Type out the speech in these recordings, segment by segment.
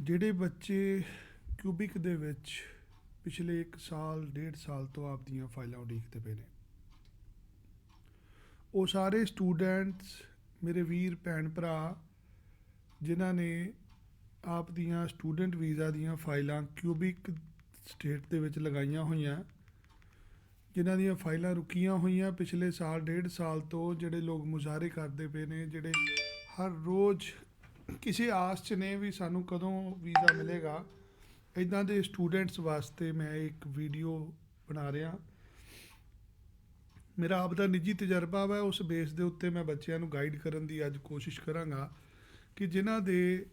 ਜਿਹੜੇ ਬੱਚੇ ਕਿਊਬਿਕ ਦੇ ਵਿੱਚ ਪਿਛਲੇ 1 ਸਾਲ 1.5 ਸਾਲ ਤੋਂ ਆਪਦੀਆਂ ਫਾਈਲਾਂ ਉਡੀਕਦੇ ਪਏ ਨੇ, ਉਹ ਸਾਰੇ ਸਟੂਡੈਂਟਸ ਮੇਰੇ ਵੀਰ ਭੈਣ ਭਰਾ ਜਿਨ੍ਹਾਂ ਨੇ ਆਪ ਦੀਆਂ ਸਟੂਡੈਂਟ ਵੀਜ਼ਾ ਦੀਆਂ ਫਾਈਲਾਂ ਕਿਊਬਿਕ ਸਟੇਟ ਦੇ ਵਿੱਚ ਲਗਾਈਆਂ ਹੋਈਆਂ, ਜਿਨ੍ਹਾਂ ਦੀਆਂ ਫਾਈਲਾਂ ਰੁਕੀਆਂ ਹੋਈਆਂ ਪਿਛਲੇ ਸਾਲ 1.5 ਸਾਲ ਤੋਂ, ਜਿਹੜੇ ਲੋਕ ਮੁਜ਼ਾਹਰੇ ਕਰਦੇ ਪਏ ਨੇ, ਜਿਹੜੇ ਹਰ ਰੋਜ਼ ਕਿਸੇ ਆਸ 'ਚ ਨੇ ਵੀ ਸਾਨੂੰ ਕਦੋਂ ਵੀਜ਼ਾ ਮਿਲੇਗਾ, ਇੱਦਾਂ ਦੇ ਸਟੂਡੈਂਟਸ ਵਾਸਤੇ ਮੈਂ ਇੱਕ ਵੀਡੀਓ ਬਣਾ ਰਿਹਾ। ਮੇਰਾ ਆਪ ਦਾ ਨਿੱਜੀ ਤਜਰਬਾ ਵਾ, ਉਸ ਬੇਸ ਦੇ ਉੱਤੇ ਮੈਂ ਬੱਚਿਆਂ ਨੂੰ ਗਾਈਡ ਕਰਨ ਦੀ ਅੱਜ ਕੋਸ਼ਿਸ਼ ਕਰਾਂਗਾ ਕਿ ਜਿਨ੍ਹਾਂ ਦੇ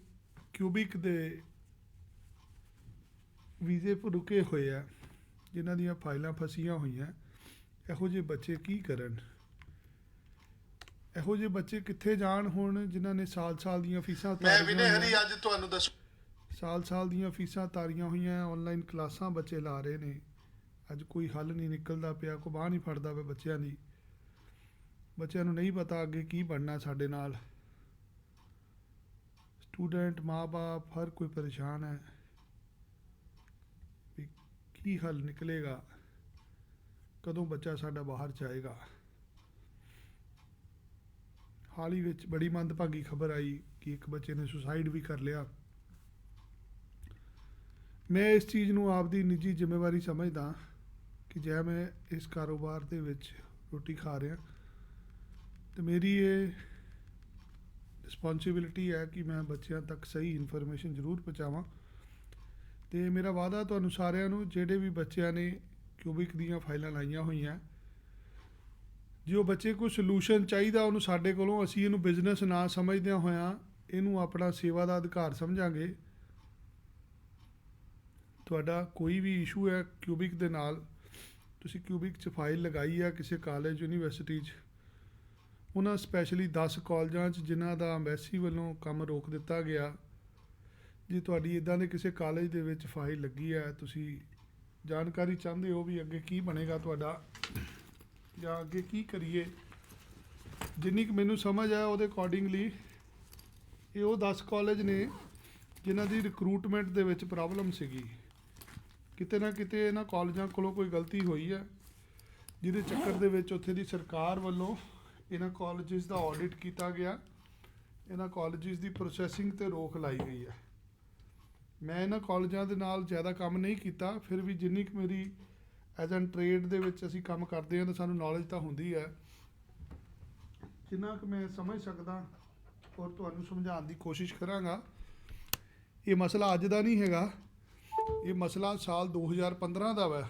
ਕਿਊਬਿਕ ਦੇ ਵੀਜ਼ੇ ਰੁਕੇ ਹੋਏ ਆ, ਜਿਨ੍ਹਾਂ ਦੀਆਂ ਫਾਈਲਾਂ ਫਸੀਆਂ ਹੋਈਆਂ, ਇਹੋ ਜਿਹੇ ਬੱਚੇ ਕੀ ਕਰਨ, ਇਹੋ ਜਿਹੇ ਬੱਚੇ ਕਿੱਥੇ ਜਾਣ। ਹੁਣ ਜਿਨ੍ਹਾਂ ਨੇ ਸਾਲ ਦੀਆਂ ਫੀਸਾਂ ਸਾਲ ਦੀਆਂ ਫੀਸਾਂ ਤਾਰੀਆਂ ਹੋਈਆਂ, ਆਨਲਾਈਨ ਕਲਾਸਾਂ ਬੱਚੇ ਲਾ ਰਹੇ ਨੇ, ਅੱਜ ਕੋਈ ਹੱਲ ਨਹੀਂ ਨਿਕਲਦਾ ਪਿਆ, ਕੋਈ ਬਾਂਹ ਨਹੀਂ ਫੜਦਾ ਪਿਆ ਬੱਚਿਆਂ ਦੀ। ਬੱਚਿਆਂ ਨੂੰ ਨਹੀਂ ਪਤਾ ਅੱਗੇ ਕੀ ਬਣਨਾ ਸਾਡੇ ਨਾਲ। ਸਟੂਡੈਂਟ, ਮਾਂ ਬਾਪ, ਹਰ ਕੋਈ ਪਰੇਸ਼ਾਨ ਹੈ ਵੀ ਕੀ ਹੱਲ ਨਿਕਲੇਗਾ, ਕਦੋਂ ਬੱਚਾ ਸਾਡਾ ਬਾਹਰ ਜਾਏਗਾ। ਹਾਲ ਹੀ ਵਿੱਚ ਬੜੀ ਮੰਦਭਾਗੀ ਖਬਰ ਆਈ ਕਿ ਇੱਕ ਬੱਚੇ ਨੇ ਸੁਸਾਈਡ ਵੀ ਕਰ ਲਿਆ। ਮੈਂ ਇਸ ਚੀਜ਼ ਨੂੰ ਆਪਦੀ ਨਿੱਜੀ ਜ਼ਿੰਮੇਵਾਰੀ ਸਮਝਦਾ ਕਿ ਜੇ ਮੈਂ ਇਸ ਕਾਰੋਬਾਰ ਦੇ ਵਿੱਚ ਰੋਟੀ ਖਾ ਰਿਹਾ ਤੇ ਮੇਰੀ ਇਹ ਰਿਸਪੌਂਸਿਬਿਲਿਟੀ ਹੈ ਕਿ ਮੈਂ ਬੱਚਿਆਂ ਤੱਕ ਸਹੀ ਇਨਫੋਰਮੇਸ਼ਨ ਜ਼ਰੂਰ ਪਹੁੰਚਾਵਾਂ। ਅਤੇ ਮੇਰਾ ਵਾਅਦਾ ਤੁਹਾਨੂੰ ਸਾਰਿਆਂ ਨੂੰ, ਜਿਹੜੇ ਵੀ ਬੱਚਿਆਂ ਨੇ ਕਿਊਬਿਕ ਦੀਆਂ ਫਾਈਲਾਂ ਲਾਈਆਂ ਹੋਈਆਂ, ਜੇ ਉਹ ਬੱਚੇ ਕੋਈ ਸੋਲੂਸ਼ਨ ਚਾਹੀਦਾ ਉਹਨੂੰ ਸਾਡੇ ਕੋਲੋਂ, ਅਸੀਂ ਇਹਨੂੰ ਬਿਜ਼ਨਸ ਨਾ ਸਮਝਦਿਆਂ ਹੋਇਆਂ ਇਹਨੂੰ ਆਪਣਾ ਸੇਵਾ ਦਾ ਅਧਿਕਾਰ ਸਮਝਾਂਗੇ। ਤੁਹਾਡਾ ਕੋਈ ਵੀ ਇਸ਼ੂ ਹੈ ਕਿਊਬਿਕ ਦੇ ਨਾਲ, ਤੁਸੀਂ ਕਿਊਬਿਕ 'ਚ ਫਾਈਲ ਲਗਾਈ ਆ ਕਿਸੇ ਕਾਲਜ ਯੂਨੀਵਰਸਿਟੀ 'ਚ, ਉਹਨਾਂ ਸਪੈਸ਼ਲੀ 10 ਕਾਲਜਾਂ 'ਚ ਜਿਨ੍ਹਾਂ ਦਾ ਅੰਬੈਸੀ ਵੱਲੋਂ ਕੰਮ ਰੋਕ ਦਿੱਤਾ ਗਿਆ, ਜੇ ਤੁਹਾਡੀ ਇੱਦਾਂ ਦੇ ਕਿਸੇ ਕਾਲਜ ਦੇ ਵਿੱਚ ਫਾਈਲ ਲੱਗੀ ਹੈ, ਤੁਸੀਂ ਜਾਣਕਾਰੀ ਚਾਹੁੰਦੇ ਹੋ ਵੀ ਅੱਗੇ ਕੀ ਬਣੇਗਾ ਤੁਹਾਡਾ ਜਾਂ ਅੱਗੇ ਕੀ ਕਰੀਏ, ਜਿੰਨੀ ਕੁ ਮੈਨੂੰ ਸਮਝ ਆ ਉਹਦੇ ਅਕੋਰਡਿੰਗਲੀ ਇਹ ਉਹ 10 ਕਾਲਜ ਨੇ ਜਿਨ੍ਹਾਂ ਦੀ ਰਿਕਰੂਟਮੈਂਟ ਦੇ ਵਿੱਚ ਪ੍ਰੋਬਲਮ ਸੀਗੀ। ਕਿਤੇ ਨਾ ਕਿਤੇ ਇਹਨਾਂ ਕਾਲਜਾਂ ਕੋਲੋਂ ਕੋਈ ਗਲਤੀ ਹੋਈ ਹੈ, ਜਿਹਦੇ ਚੱਕਰ ਦੇ ਵਿੱਚ ਉੱਥੇ ਦੀ ਸਰਕਾਰ ਵੱਲੋਂ ਇਹਨਾਂ ਕਾਲਜਿਸ ਦਾ ਆਡਿਟ ਕੀਤਾ ਗਿਆ, ਇਹਨਾਂ ਕਾਲਜਿਸ ਦੀ ਪ੍ਰੋਸੈਸਿੰਗ 'ਤੇ ਰੋਕ ਲਾਈ ਗਈ ਹੈ। ਮੈਂ ਇਹਨਾਂ ਕਾਲਜਾਂ ਦੇ ਨਾਲ ਜ਼ਿਆਦਾ ਕੰਮ ਨਹੀਂ ਕੀਤਾ, ਫਿਰ ਵੀ ਜਿੰਨੀ ਕੁ ਮੇਰੀ ਐਜ਼ ਐਨ ਟਰੇਡ ਦੇ ਵਿੱਚ ਅਸੀਂ ਕੰਮ ਕਰਦੇ ਹਾਂ ਤਾਂ ਸਾਨੂੰ ਨੌਲੇਜ ਤਾਂ ਹੁੰਦੀ ਹੈ, ਜਿੰਨਾ ਕੁ ਮੈਂ ਸਮਝ ਸਕਦਾ ਔਰ ਤੁਹਾਨੂੰ ਸਮਝਾਉਣ ਦੀ ਕੋਸ਼ਿਸ਼ ਕਰਾਂਗਾ। ਇਹ ਮਸਲਾ ਅੱਜ ਦਾ ਨਹੀਂ ਹੈਗਾ, ਇਹ ਮਸਲਾ ਸਾਲ 2015 ਦਾ ਵਾ।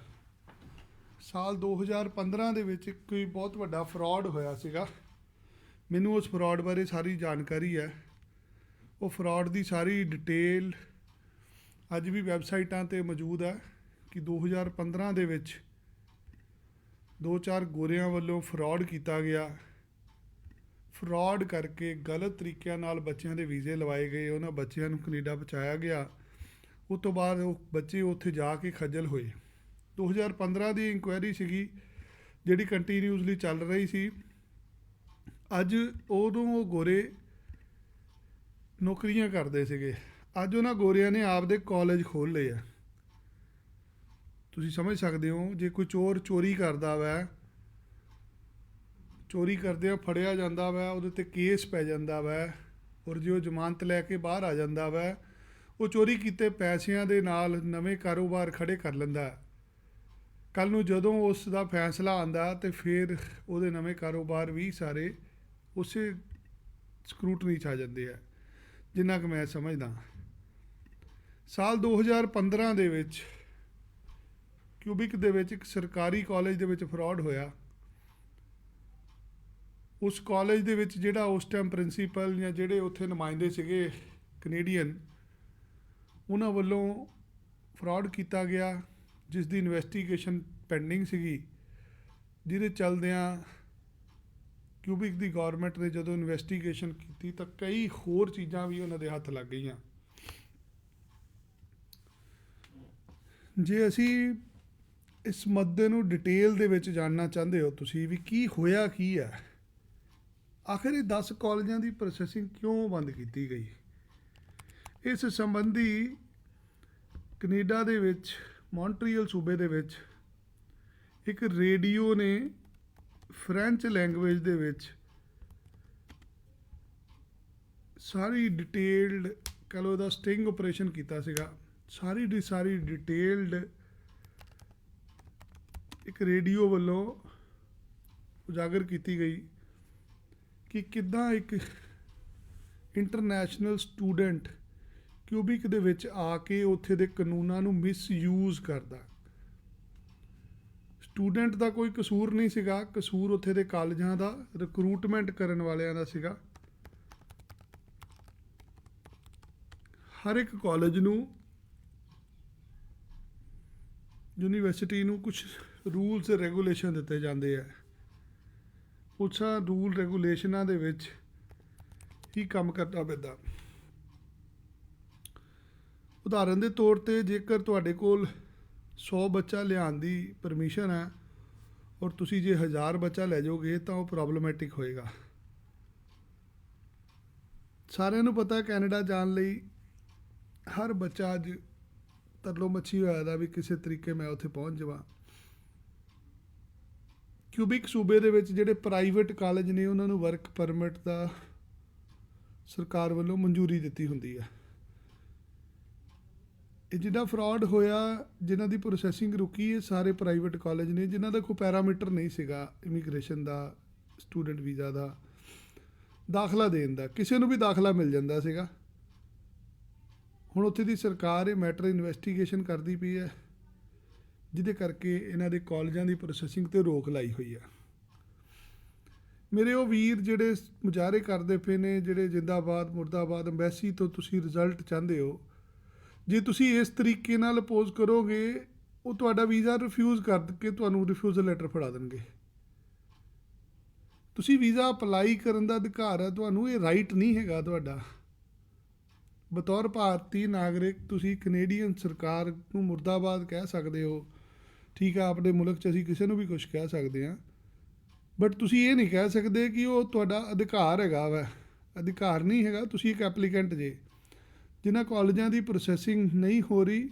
ਸਾਲ 2015 ਦੇ ਵਿੱਚ ਕੋਈ ਬਹੁਤ ਵੱਡਾ ਫਰਾਡ ਹੋਇਆ ਸੀਗਾ, ਮੈਨੂੰ ਉਸ ਫਰਾਡ ਬਾਰੇ ਸਾਰੀ ਜਾਣਕਾਰੀ ਹੈ। ਉਹ ਫਰਾਡ ਦੀ ਸਾਰੀ ਡਿਟੇਲ ਅੱਜ ਵੀ ਵੈਬਸਾਈਟਾਂ 'ਤੇ ਮੌਜੂਦ ਹੈ ਕਿ 2015 ਦੇ ਵਿੱਚ 2-4 ਗੋਰਿਆਂ ਵੱਲੋਂ ਫਰਾਡ ਕੀਤਾ ਗਿਆ, ਫਰਾਡ ਕਰਕੇ ਗਲਤ ਤਰੀਕਿਆਂ ਨਾਲ ਬੱਚਿਆਂ ਦੇ ਵੀਜ਼ੇ ਲਵਾਏ ਗਏ, ਉਹਨਾਂ ਬੱਚਿਆਂ ਨੂੰ ਕੈਨੇਡਾ ਪਹੁੰਚਾਇਆ ਗਿਆ। ਉਸ ਤੋਂ ਬਾਅਦ ਉਹ ਬੱਚੇ ਉੱਥੇ ਜਾ ਕੇ ਖੱਜਲ ਹੋਏ। 2015 ਦੀ ਇਨਕੁਆਇਰੀ ਸੀਗੀ ਜਿਹੜੀ ਕੰਟੀਨਿਊਸਲੀ ਚੱਲ ਰਹੀ ਸੀ। ਅੱਜ ਉਦੋਂ ਉਹ ਗੋਰੇ ਨੌਕਰੀਆਂ ਕਰਦੇ ਸੀਗੇ, ਅੱਜ ਉਹਨਾਂ ਗੋਰਿਆਂ ਨੇ ਆਪਦੇ ਕਾਲਜ ਖੋਲ੍ਹ ਲਏ ਆ। ਤੁਸੀਂ ਸਮਝ ਸਕਦੇ ਹੋ, ਜੇ ਕੋਈ ਚੋਰ ਚੋਰੀ ਕਰਦਾ ਵਾ, ਚੋਰੀ ਕਰਦਿਆਂ ਫੜਿਆ ਜਾਂਦਾ ਵਾ, ਉਹਦੇ 'ਤੇ ਕੇਸ ਪੈ ਜਾਂਦਾ ਵਾ, ਔਰ ਜੇ ਉਹ ਜ਼ਮਾਨਤ ਲੈ ਕੇ ਬਾਹਰ ਆ ਜਾਂਦਾ ਵਾ, ਉਹ ਚੋਰੀ ਕੀਤੇ ਪੈਸਿਆਂ ਦੇ ਨਾਲ ਨਵੇਂ ਕਾਰੋਬਾਰ ਖੜ੍ਹੇ ਕਰ ਲੈਂਦਾ। ਕੱਲ੍ਹ ਨੂੰ ਜਦੋਂ ਉਸ ਦਾ ਫੈਸਲਾ ਆਉਂਦਾ ਅਤੇ ਫਿਰ ਉਹਦੇ ਨਵੇਂ ਕਾਰੋਬਾਰ ਵੀ ਸਾਰੇ ਉਸੇ ਸਕਰੂਟਨੀ 'ਚ ਆ ਜਾਂਦੇ ਆ, ਜਿੰਨਾ ਕੁ ਮੈਂ ਸਮਝਦਾ। ਸਾਲ 2015 ਦੇ ਵਿੱਚ ਕਿਊਬਿਕ ਦੇ ਵਿੱਚ ਇੱਕ ਸਰਕਾਰੀ ਕਾਲਜ ਦੇ ਵਿੱਚ ਫਰਾਡ ਹੋਇਆ। ਉਸ ਕਾਲਜ ਦੇ ਵਿੱਚ ਜਿਹੜਾ ਉਸ ਟਾਈਮ ਪ੍ਰਿੰਸੀਪਲ ਜਾਂ ਜਿਹੜੇ ਉੱਥੇ ਨੁਮਾਇੰਦੇ ਸੀਗੇ ਕੈਨੇਡੀਅਨ, ਉਹਨਾਂ ਵੱਲੋਂ ਫਰਾਡ ਕੀਤਾ ਗਿਆ, ਜਿਸ ਦੀ ਇਨਵੈਸਟੀਗੇਸ਼ਨ ਪੈਂਡਿੰਗ ਸੀਗੀ, ਜਿਹਦੇ ਚੱਲਦਿਆਂ ਕਿਊਬਿਕ ਦੀ ਗੌਰਮੈਂਟ ਨੇ ਜਦੋਂ ਇਨਵੈਸਟੀਗੇਸ਼ਨ ਕੀਤੀ ਤਾਂ ਕਈ ਹੋਰ ਚੀਜ਼ਾਂ ਵੀ ਉਹਨਾਂ ਦੇ ਹੱਥ ਲੱਗ ਗਈਆਂ। ਜੇ ਅਸੀਂ ਇਸ ਮੁੱਦੇ ਨੂੰ ਡਿਟੇਲ ਦੇ ਵਿੱਚ ਜਾਣਨਾ ਚਾਹੁੰਦੇ ਹੋ ਤੁਸੀਂ ਵੀ ਕੀ ਹੋਇਆ ਕੀ ਹੈ, ਆਖਿਰ ਇਹ 10 ਕਾਲਜਾਂ ਦੀ ਪ੍ਰੋਸੈਸਿੰਗ ਕਿਉਂ ਬੰਦ ਕੀਤੀ ਗਈ, ਇਸ ਸੰਬੰਧੀ ਕੈਨੇਡਾ ਦੇ ਵਿੱਚ ਮੌਂਟਰੀਅਲ ਸੂਬੇ ਦੇ ਵਿੱਚ ਇੱਕ ਰੇਡੀਓ ਨੇ ਫ੍ਰੈਂਚ ਲੈਂਗੁਏਜ ਦੇ ਵਿੱਚ ਸਾਰੀ ਡਿਟੇਲਡ ਕਹਿ ਲਓ ਉਹਦਾ ਸਟਿੰਗ ਆਪਰੇਸ਼ਨ ਕੀਤਾ ਸੀਗਾ। ਸਾਰੀ ਦੀ ਸਾਰੀ ਡਿਟੇਲਡ ਇੱਕ ਰੇਡੀਓ ਵੱਲੋਂ ਉਜਾਗਰ ਕੀਤੀ ਗਈ ਕਿ ਕਿੱਦਾਂ ਇੱਕ ਇੰਟਰਨੈਸ਼ਨਲ ਸਟੂਡੈਂਟ ਕਿਊਬਿਕ ਦੇ ਵਿੱਚ ਆ ਕੇ ਉੱਥੇ ਦੇ ਕਾਨੂੰਨਾਂ ਨੂੰ ਮਿਸਯੂਜ਼ ਕਰਦਾ। ਸਟੂਡੈਂਟ ਦਾ ਕੋਈ ਕਸੂਰ ਨਹੀਂ ਸੀਗਾ, ਕਸੂਰ ਉੱਥੇ ਦੇ ਕਾਲਜਾਂ ਦਾ, ਰਿਕਰੂਟਮੈਂਟ ਕਰਨ ਵਾਲਿਆਂ ਦਾ ਸੀਗਾ। ਹਰ ਇੱਕ ਕਾਲਜ ਨੂੰ, ਯੂਨੀਵਰਸਿਟੀ ਨੂੰ ਕੁਝ ਰੂਲਸ ਰੈਗੂਲੇਸ਼ਨ ਦਿੱਤੇ ਜਾਂਦੇ ਆ। ਉਸ ਰੂਲ ਰੈਗੂਲੇਸ਼ਨਾਂ ਦੇ ਵਿੱਚ ਹੀ ਕੰਮ ਕਰਨਾ ਪੈਂਦਾ। ਉਦਾਹਰਨ ਦੇ ਤੌਰ 'ਤੇ ਜੇਕਰ ਤੁਹਾਡੇ ਕੋਲ 100 ਬੱਚਾ ਲਿਆਉਣ ਦੀ ਪਰਮਿਸ਼ਨ ਹੈ ਔਰ ਤੁਸੀਂ ਜੇ 1000 ਬੱਚਾ ਲੈ ਜਾਓਗੇ ਤਾਂ ਉਹ ਪ੍ਰੋਬਲਮੈਟਿਕ ਹੋਏਗਾ। ਸਾਰਿਆਂ ਨੂੰ ਪਤਾ ਕੈਨੇਡਾ ਜਾਣ ਲਈ ਹਰ ਬੱਚਾ ਅੱਜ ਤਰਲੋ ਮੱਛੀ ਹੋਇਆ ਦਾ ਵੀ ਕਿਸੇ ਤਰੀਕੇ ਮੈਂ ਉੱਥੇ ਪਹੁੰਚ ਜਾਵਾਂ। ਕਿਊਬਿਕ ਸੂਬੇ ਦੇ ਵਿੱਚ ਜਿਹੜੇ ਪ੍ਰਾਈਵੇਟ ਕਾਲਜ ਨੇ ਉਹਨਾਂ ਨੂੰ ਵਰਕ ਪਰਮਿਟ ਦਾ ਸਰਕਾਰ ਵੱਲੋਂ ਮਨਜ਼ੂਰੀ ਦਿੱਤੀ ਹੁੰਦੀ ਹੈ। ਇਹ ਜਿਹੜਾ ਫਰਾਡ ਹੋਇਆ, ਜਿਨ੍ਹਾਂ ਦੀ ਪ੍ਰੋਸੈਸਿੰਗ ਰੁਕੀ, ਇਹ ਸਾਰੇ ਪ੍ਰਾਈਵੇਟ ਕਾਲਜ ਨੇ ਜਿਨ੍ਹਾਂ ਦਾ ਕੋਈ ਪੈਰਾਮੀਟਰ ਨਹੀਂ ਸੀਗਾ ਇਮੀਗ੍ਰੇਸ਼ਨ ਦਾ, ਸਟੂਡੈਂਟ ਵੀਜ਼ਾ ਦਾ, ਦਾਖਲਾ ਦੇਣ ਦਾ। ਕਿਸੇ ਨੂੰ ਵੀ ਦਾਖਲਾ ਮਿਲ ਜਾਂਦਾ ਸੀਗਾ। ਹੁਣ ਉੱਥੇ ਦੀ ਸਰਕਾਰ ਇਹ ਮੈਟਰ ਇਨਵੈਸਟੀਗੇਸ਼ਨ ਕਰਦੀ ਪਈ ਹੈ, ਜਿਹਦੇ ਕਰਕੇ ਇਹਨਾਂ ਦੇ ਕਾਲਜਾਂ ਦੀ ਪ੍ਰੋਸੈਸਿੰਗ 'ਤੇ ਰੋਕ ਲਾਈ ਹੋਈ ਆ। ਮੇਰੇ ਉਹ ਵੀਰ ਜਿਹੜੇ ਮੁਜ਼ਾਹਰੇ ਕਰਦੇ ਪਏ ਨੇ, ਜਿਹੜੇ ਜਿੰਦਾਬਾਦ ਮੁਰਦਾਬਾਦ ਅੰਬੈਸੀ ਤੋਂ ਤੁਸੀਂ ਰਿਜ਼ਲਟ ਚਾਹੁੰਦੇ ਹੋ, ਜੇ ਤੁਸੀਂ ਇਸ ਤਰੀਕੇ ਨਾਲ ਅਪੋਜ਼ ਕਰੋਗੇ ਉਹ ਤੁਹਾਡਾ ਵੀਜ਼ਾ ਰਿਫਿਊਜ਼ ਕਰਕੇ ਤੁਹਾਨੂੰ ਰਿਫਿਊਜ਼ਲ ਲੈਟਰ ਫੜਾ ਦੇਣਗੇ। ਤੁਸੀਂ ਵੀਜ਼ਾ ਅਪਲਾਈ ਕਰਨ ਦਾ ਅਧਿਕਾਰ ਹੈ ਤੁਹਾਨੂੰ, ਇਹ ਰਾਈਟ ਨਹੀਂ ਹੈਗਾ ਤੁਹਾਡਾ। ਬਤੌਰ ਭਾਰਤੀ ਨਾਗਰਿਕ ਤੁਸੀਂ ਕੈਨੇਡੀਅਨ ਸਰਕਾਰ ਨੂੰ ਮੁਰਦਾਬਾਦ ਕਹਿ ਸਕਦੇ ਹੋ, ਠੀਕ ਆ, ਆਪਣੇ ਮੁਲਕ 'ਚ ਅਸੀਂ ਕਿਸੇ ਨੂੰ ਵੀ ਕੁਛ ਕਹਿ ਸਕਦੇ ਹਾਂ, ਬਟ ਤੁਸੀਂ ਇਹ ਨਹੀਂ ਕਹਿ ਸਕਦੇ ਕਿ ਉਹ ਤੁਹਾਡਾ ਅਧਿਕਾਰ ਹੈਗਾ ਵਾ। ਅਧਿਕਾਰ ਨਹੀਂ ਹੈਗਾ। ਤੁਸੀਂ ਇੱਕ ਐਪਲੀਕੈਂਟ ਜੇ। ਜਿਨ੍ਹਾਂ ਕਾਲਜਾਂ ਦੀ ਪ੍ਰੋਸੈਸਿੰਗ ਨਹੀਂ ਹੋ ਰਹੀ,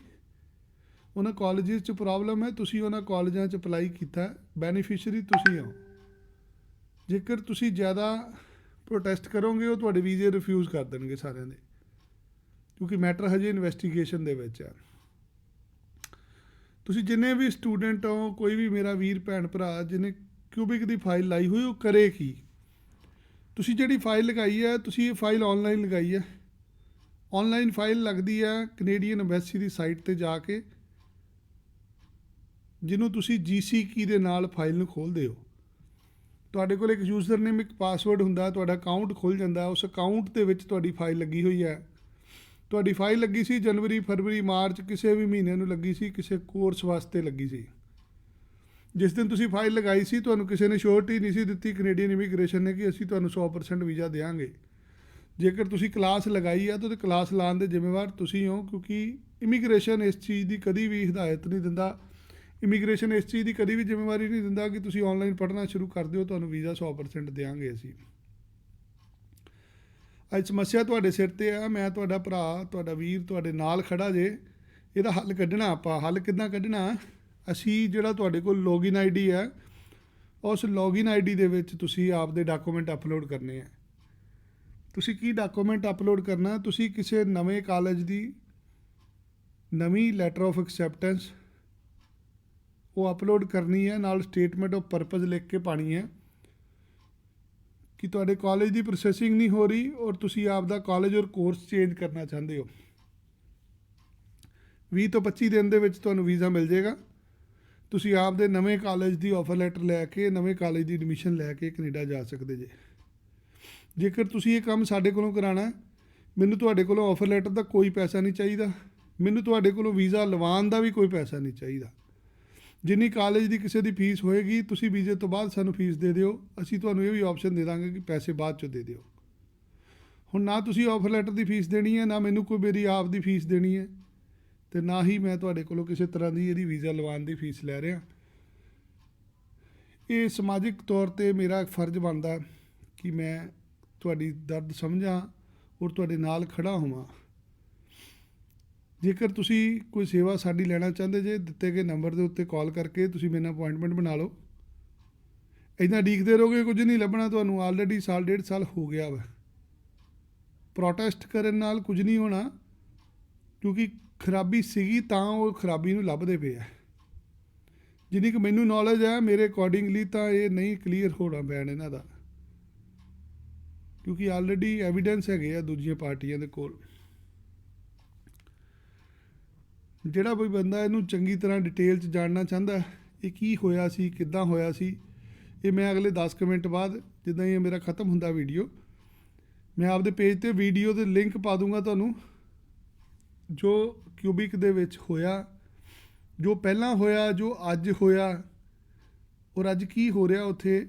ਉਹਨਾਂ ਕਾਲਜਿਸ 'ਚ ਪ੍ਰੋਬਲਮ ਹੈ, ਤੁਸੀਂ ਉਹਨਾਂ ਕਾਲਜਾਂ 'ਚ ਅਪਲਾਈ ਕੀਤਾ, ਬੈਨੀਫਿਸ਼ਰੀ ਤੁਸੀਂ ਹੋ। ਜੇਕਰ ਤੁਸੀਂ ਜ਼ਿਆਦਾ ਪ੍ਰੋਟੈਸਟ ਕਰੋਗੇ ਉਹ ਤੁਹਾਡੇ ਵੀਜ਼ੇ ਰਿਫਿਊਜ਼ ਕਰ ਦੇਣਗੇ ਸਾਰਿਆਂ ਦੇ, ਕਿਉਂਕਿ ਮੈਟਰ ਹਜੇ ਇਨਵੈਸਟੀਗੇਸ਼ਨ ਦੇ ਵਿੱਚ ਹੈ। ਤੁਸੀਂ ਜਿੰਨੇ ਵੀ ਸਟੂਡੈਂਟ ਹੋ, ਕੋਈ ਵੀ ਮੇਰਾ ਵੀਰ ਭੈਣ ਭਰਾ ਜਿਹਨੇ ਕਿਊਬਿਕ ਦੀ ਫਾਈਲ ਲਾਈ ਹੋਈ, ਉਹ ਕਰੇ ਕੀ? ਤੁਸੀਂ ਜਿਹੜੀ ਫਾਈਲ ਲਗਾਈ ਹੈ, ਤੁਸੀਂ ਇਹ ਫਾਈਲ ਆਨਲਾਈਨ ਲਗਾਈ ਹੈ। ਆਨਲਾਈਨ ਫਾਈਲ ਲੱਗਦੀ ਹੈ ਕੈਨੇਡੀਅਨ ਅੰਬੈਸੀ ਦੀ ਸਾਈਟ 'ਤੇ ਜਾ ਕੇ, ਜਿਹਨੂੰ ਤੁਸੀਂ GC ਕੀ ਦੇ ਨਾਲ ਫਾਈਲ ਨੂੰ ਖੋਲ੍ਹਦੇ ਹੋ। ਤੁਹਾਡੇ ਕੋਲ ਇੱਕ ਯੂਜ਼ਰ ਨੇਮ, ਇੱਕ ਪਾਸਵਰਡ ਹੁੰਦਾ, ਤੁਹਾਡਾ ਅਕਾਊਂਟ ਖੁੱਲ੍ਹ ਜਾਂਦਾ। ਉਸ ਅਕਾਊਂਟ ਦੇ ਵਿੱਚ ਤੁਹਾਡੀ ਫਾਈਲ ਲੱਗੀ ਹੋਈ ਹੈ। ਤੁਹਾਡੀ ਫਾਈਲ ਲੱਗੀ ਸੀ ਜਨਵਰੀ, ਫਰਵਰੀ, ਮਾਰਚ, ਕਿਸੇ ਵੀ ਮਹੀਨੇ ਨੂੰ ਲੱਗੀ ਸੀ, ਕਿਸੇ ਕੋਰਸ ਵਾਸਤੇ ਲੱਗੀ ਸੀ। ਜਿਸ ਦਿਨ ਤੁਸੀਂ ਫਾਈਲ ਲਗਾਈ ਸੀ ਤੁਹਾਨੂੰ ਕਿਸੇ ਨੇ ਸ਼ੋਰਟੀ ਨਹੀਂ ਸੀ ਦਿੱਤੀ ਕੈਨੇਡੀਅਨ ਇਮੀਗ੍ਰੇਸ਼ਨ ਨੇ ਕਿ ਅਸੀਂ ਤੁਹਾਨੂੰ 100% ਵੀਜ਼ਾ ਦੇਵਾਂਗੇ। ਜੇਕਰ ਤੁਸੀਂ ਕਲਾਸ ਲਗਾਈ ਆ ਤਾਂ ਕਲਾਸ ਲਾਉਣ ਦੇ ਜ਼ਿੰਮੇਵਾਰ ਤੁਸੀਂ ਹੋ, ਕਿਉਂਕਿ ਇਮੀਗ੍ਰੇਸ਼ਨ ਇਸ ਚੀਜ਼ ਦੀ ਕਦੀ ਵੀ ਹਦਾਇਤ ਨਹੀਂ ਦਿੰਦਾ। ਇਮੀਗ੍ਰੇਸ਼ਨ ਇਸ ਚੀਜ਼ ਦੀ ਕਦੀ ਵੀ ਜ਼ਿੰਮੇਵਾਰੀ ਨਹੀਂ ਦਿੰਦਾ ਕਿ ਤੁਸੀਂ ਆਨਲਾਈਨ ਪੜ੍ਹਨਾ ਸ਼ੁਰੂ ਕਰ ਦਿਓ, ਤੁਹਾਨੂੰ ਵੀਜ਼ਾ 100% ਦੇਵਾਂਗੇ ਅਸੀਂ। ਅੱਜ ਸਮੱਸਿਆ ਤੁਹਾਡੇ ਸਿਰ 'ਤੇ ਆ। ਮੈਂ ਤੁਹਾਡਾ ਭਰਾ, ਤੁਹਾਡਾ ਵੀਰ ਤੁਹਾਡੇ ਨਾਲ ਖੜਾ ਜੇ। ਇਹਦਾ ਹੱਲ ਕੱਢਣਾ। ਆਪਾਂ ਹੱਲ ਕਿੱਦਾਂ ਕੱਢਣਾ? ਅਸੀਂ ਜਿਹੜਾ ਤੁਹਾਡੇ ਕੋਲ ਲੌਗਇਨ ID ਹੈ, ਉਸ ਲੌਗਇਨ ID ਦੇ ਵਿੱਚ ਤੁਸੀਂ ਆਪਦੇ ਡਾਕੂਮੈਂਟ ਅਪਲੋਡ ਕਰਨੇ ਆ। ਤੁਸੀਂ ਕੀ ਡਾਕੂਮੈਂਟ ਅਪਲੋਡ ਕਰਨਾ? ਤੁਸੀਂ ਕਿਸੇ ਨਵੇਂ ਕਾਲਜ ਦੀ ਨਵੀਂ ਲੈਟਰ ਆਫ ਐਕਸੈਪਟੈਂਸ ਉਹ ਅਪਲੋਡ ਕਰਨੀ ਹੈ, ਨਾਲ ਸਟੇਟਮੈਂਟ ਆਫ ਪਰਪਸ ਲਿਖ ਕੇ ਪਾਣੀ ਹੈ ਕਿ ਤੁਹਾਡੇ ਕਾਲਜ ਦੀ ਪ੍ਰੋਸੈਸਿੰਗ ਨਹੀਂ ਹੋ ਰਹੀ ਔਰ ਤੁਸੀਂ ਆਪਦਾ ਕਾਲਜ ਔਰ ਕੋਰਸ ਚੇਂਜ ਕਰਨਾ ਚਾਹੁੰਦੇ ਹੋ। 20 ਤੋਂ 25 ਦਿਨ ਦੇ ਵਿੱਚ ਤੁਹਾਨੂੰ ਵੀਜ਼ਾ ਮਿਲ ਜਾਏਗਾ। ਤੁਸੀਂ ਆਪਦੇ ਨਵੇਂ ਕਾਲਜ ਦੀ ਆਫਰ ਲੈਟਰ ਲੈ ਕੇ, ਨਵੇਂ ਕਾਲਜ ਦੀ ਐਡਮਿਸ਼ਨ ਲੈ ਕੇ ਕੈਨੇਡਾ ਜਾ ਸਕਦੇ ਜੇ। ਜੇਕਰ ਤੁਸੀਂ ਇਹ ਕੰਮ ਸਾਡੇ ਕੋਲੋਂ ਕਰਾਉਣਾ, ਮੈਨੂੰ ਤੁਹਾਡੇ ਕੋਲੋਂ ਆਫਰ ਲੈਟਰ ਦਾ ਕੋਈ ਪੈਸਾ ਨਹੀਂ ਚਾਹੀਦਾ, ਮੈਨੂੰ ਤੁਹਾਡੇ ਕੋਲੋਂ ਵੀਜ਼ਾ ਲਵਾਉਣ ਦਾ ਵੀ ਕੋਈ ਪੈਸਾ ਨਹੀਂ ਚਾਹੀਦਾ। ਜਿੰਨੀ ਕਾਲਜ ਦੀ ਕਿਸੇ ਦੀ ਫੀਸ ਹੋਏਗੀ, ਤੁਸੀਂ ਵੀਜ਼ੇ ਤੋਂ ਬਾਅਦ ਸਾਨੂੰ ਫੀਸ ਦੇ ਦਿਓ। ਅਸੀਂ ਤੁਹਾਨੂੰ ਇਹ ਵੀ ਆਪਸ਼ਨ ਦੇ ਦਾਂਗੇ ਕਿ ਪੈਸੇ ਬਾਅਦ 'ਚੋਂ ਦੇ ਦਿਓ। ਹੁਣ ਨਾ ਤੁਸੀਂ ਆਫਰ ਲੈਟਰ ਦੀ ਫੀਸ ਦੇਣੀ ਹੈ, ਨਾ ਮੈਨੂੰ ਕੋਈ ਮੇਰੀ ਆਪ ਦੀ ਫੀਸ ਦੇਣੀ ਹੈ, ਅਤੇ ਨਾ ਹੀ ਮੈਂ ਤੁਹਾਡੇ ਕੋਲੋਂ ਕਿਸੇ ਤਰ੍ਹਾਂ ਦੀ ਇਹਦੀ ਵੀਜ਼ਾ ਲਵਾਉਣ ਦੀ ਫੀਸ ਲੈ ਰਿਹਾ। ਇਹ ਸਮਾਜਿਕ ਤੌਰ 'ਤੇ ਮੇਰਾ ਫਰਜ਼ ਬਣਦਾ ਕਿ ਮੈਂ ਤੁਹਾਡੀ ਦਰਦ ਸਮਝਾਂ ਔਰ ਤੁਹਾਡੇ ਨਾਲ ਖੜਾ ਹੋਵਾਂ। ਜੇਕਰ ਤੁਸੀਂ ਕੋਈ ਸੇਵਾ ਸਾਡੀ ਲੈਣਾ ਚਾਹੁੰਦੇ ਜੇ, ਦਿੱਤੇ ਗਏ ਨੰਬਰ ਦੇ ਉੱਤੇ ਕਾਲ ਕਰਕੇ ਤੁਸੀਂ ਮੇਰੇ ਨਾਲ ਅਪਾਇੰਟਮੈਂਟ ਬਣਾ ਲਓ। ਇੱਦਾਂ ਉਡੀਕਦੇ ਰਹੋਗੇ ਕੁਝ ਨਹੀਂ ਲੱਭਣਾ ਤੁਹਾਨੂੰ। ਆਲਰੇਡੀ ਸਾਲ ਡੇਢ ਸਾਲ ਹੋ ਗਿਆ ਵਾ। ਪ੍ਰੋਟੈਸਟ ਕਰਨ ਨਾਲ ਕੁਝ ਨਹੀਂ ਹੋਣਾ, ਕਿਉਂਕਿ ਖਰਾਬੀ ਸੀਗੀ ਤਾਂ ਉਹ ਖਰਾਬੀ ਨੂੰ ਲੱਭਦੇ ਪਏ ਆ। ਜਿੰਨੀ ਕੁ ਮੈਨੂੰ ਨੌਲੇਜ ਹੈ ਮੇਰੇ ਅਕੋਰਡਿੰਗਲੀ ਤਾਂ ਇਹ ਨਹੀਂ ਕਲੀਅਰ ਹੋਣਾ ਬੈਨ ਇਹਨਾਂ ਦਾ, ਕਿਉਂਕਿ ਆਲਰੇਡੀ ਐਵੀਡੈਂਸ ਹੈਗੇ ਆ ਦੂਜੀਆਂ ਪਾਰਟੀਆਂ ਦੇ ਕੋਲ। ਜਿਹੜਾ ਕੋਈ ਬੰਦਾ ਇਹਨੂੰ ਚੰਗੀ ਤਰ੍ਹਾਂ ਡਿਟੇਲ 'ਚ ਜਾਣਨਾ ਚਾਹੁੰਦਾ ਇਹ ਕੀ ਹੋਇਆ ਸੀ, ਕਿੱਦਾਂ ਹੋਇਆ ਸੀ, ਇਹ ਮੈਂ ਅਗਲੇ 10 ਕੁ ਮਿੰਟ ਬਾਅਦ ਜਿੱਦਾਂ ਹੀ ਇਹ ਮੇਰਾ ਖ਼ਤਮ ਹੁੰਦਾ ਵੀਡੀਓ, ਮੈਂ ਆਪਦੇ ਪੇਜ 'ਤੇ ਵੀਡੀਓ ਦੇ ਲਿੰਕ ਪਾ ਦੂੰਗਾ ਤੁਹਾਨੂੰ, ਜੋ ਕਿਊਬਿਕ ਦੇ ਵਿੱਚ ਹੋਇਆ, ਜੋ ਪਹਿਲਾਂ ਹੋਇਆ, ਜੋ ਅੱਜ ਹੋਇਆ ਔਰ ਅੱਜ ਕੀ ਹੋ ਰਿਹਾ ਉੱਥੇ,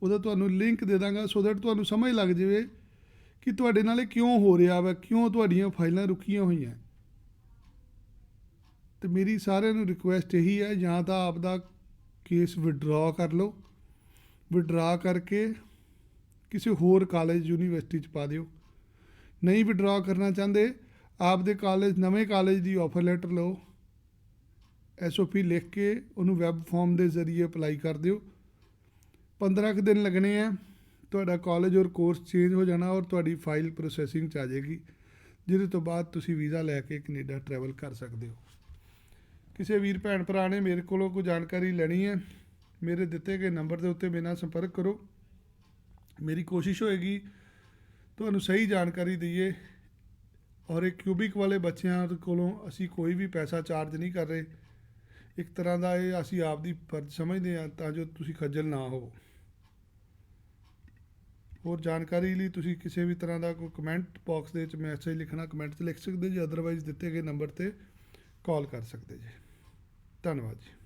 ਉਹਦਾ ਤੁਹਾਨੂੰ ਲਿੰਕ ਦੇ ਦਾਂਗਾ ਸੋ ਦੈਟ ਤੁਹਾਨੂੰ ਸਮਝ ਲੱਗ ਜਾਵੇ ਕਿ ਤੁਹਾਡੇ ਨਾਲ ਇਹ ਕਿਉਂ ਹੋ ਰਿਹਾ ਵਾ, ਕਿਉਂ ਤੁਹਾਡੀਆਂ ਫਾਈਲਾਂ ਰੁਕੀਆਂ ਹੋਈਆਂ। ਤੇ ਮੇਰੀ ਸਾਰਿਆਂ ਨੂੰ ਰਿਕੁਐਸਟ ਇਹੀ ਹੈ, ਜਾਂ ਤਾਂ ਆਪਦਾ ਕੇਸ ਵਿਡਰਾ ਕਰ ਲਓ, ਵਿਡਰਾ ਕਰਕੇ ਕਿਸੇ ਹੋਰ ਕਾਲਜ ਯੂਨੀਵਰਸਿਟੀ 'ਚ ਪਾ ਦਿਓ। ਨਹੀਂ ਵਿਡਰਾ ਕਰਨਾ ਚਾਹੁੰਦੇ, ਆਪਦੇ ਕਾਲਜ, ਨਵੇਂ ਕਾਲਜ ਦੀ ਆਫਰ ਲੈਟਰ ਲਓ, SOP ਲਿਖ ਕੇ ਉਹਨੂੰ ਵੈਬ ਫਾਰਮ ਦੇ ਜ਼ਰੀਏ ਅਪਲਾਈ ਕਰ ਦਿਓ। 15 ਕੁ ਦਿਨ ਲੱਗਣੇ ਆ, ਤੁਹਾਡਾ ਕਾਲਜ ਔਰ ਕੋਰਸ ਚੇਂਜ ਹੋ ਜਾਣਾ ਔਰ ਤੁਹਾਡੀ ਫਾਈਲ ਪ੍ਰੋਸੈਸਿੰਗ 'ਚ ਆ ਜਾਏਗੀ, ਜਿਹਦੇ ਤੋਂ ਬਾਅਦ ਤੁਸੀਂ ਵੀਜ਼ਾ ਲੈ ਕੇ ਕੈਨੇਡਾ ਟਰੈਵਲ ਕਰ ਸਕਦੇ ਹੋ। ਕਿਸੇ ਵੀਰ ਭੈਣ ਭਰਾ ਨੇ ਮੇਰੇ ਕੋਲੋਂ ਕੋਈ ਜਾਣਕਾਰੀ ਲੈਣੀ ਹੈ, ਮੇਰੇ ਦਿੱਤੇ ਗਏ ਨੰਬਰ ਦੇ ਉੱਤੇ ਮੇਰੇ ਨਾਲ ਸੰਪਰਕ ਕਰੋ। ਮੇਰੀ ਕੋਸ਼ਿਸ਼ ਹੋਏਗੀ ਤੁਹਾਨੂੰ ਸਹੀ ਜਾਣਕਾਰੀ ਦਈਏ। ਔਰ ਇਹ ਕਿਊਬਿਕ ਵਾਲੇ ਬੱਚਿਆਂ ਕੋਲੋਂ ਅਸੀਂ ਕੋਈ ਵੀ ਪੈਸਾ ਚਾਰਜ ਨਹੀਂ ਕਰ ਰਹੇ। ਇੱਕ ਤਰ੍ਹਾਂ ਦਾ ਇਹ ਅਸੀਂ ਆਪਦੀ ਫਰਜ਼ ਸਮਝਦੇ ਹਾਂ ਤਾਂ ਜੋ ਤੁਸੀਂ ਖੱਜਲ ਨਾ ਹੋਵੋ। ਹੋਰ ਜਾਣਕਾਰੀ ਲਈ ਤੁਸੀਂ ਕਿਸੇ ਵੀ ਤਰ੍ਹਾਂ ਦਾ ਕੋਈ ਕਮੈਂਟ ਬਾਕਸ ਦੇ ਵਿੱਚ ਮੈਸੇਜ ਲਿਖਣਾ, ਕਮੈਂਟ 'ਚ ਲਿਖ ਸਕਦੇ ਜੀ, ਅਦਰਵਾਈਜ਼ ਦਿੱਤੇ ਗਏ ਨੰਬਰ 'ਤੇ ਕਾਲ ਕਰ ਸਕਦੇ ਜੀ। ਧੰਨਵਾਦ ਜੀ।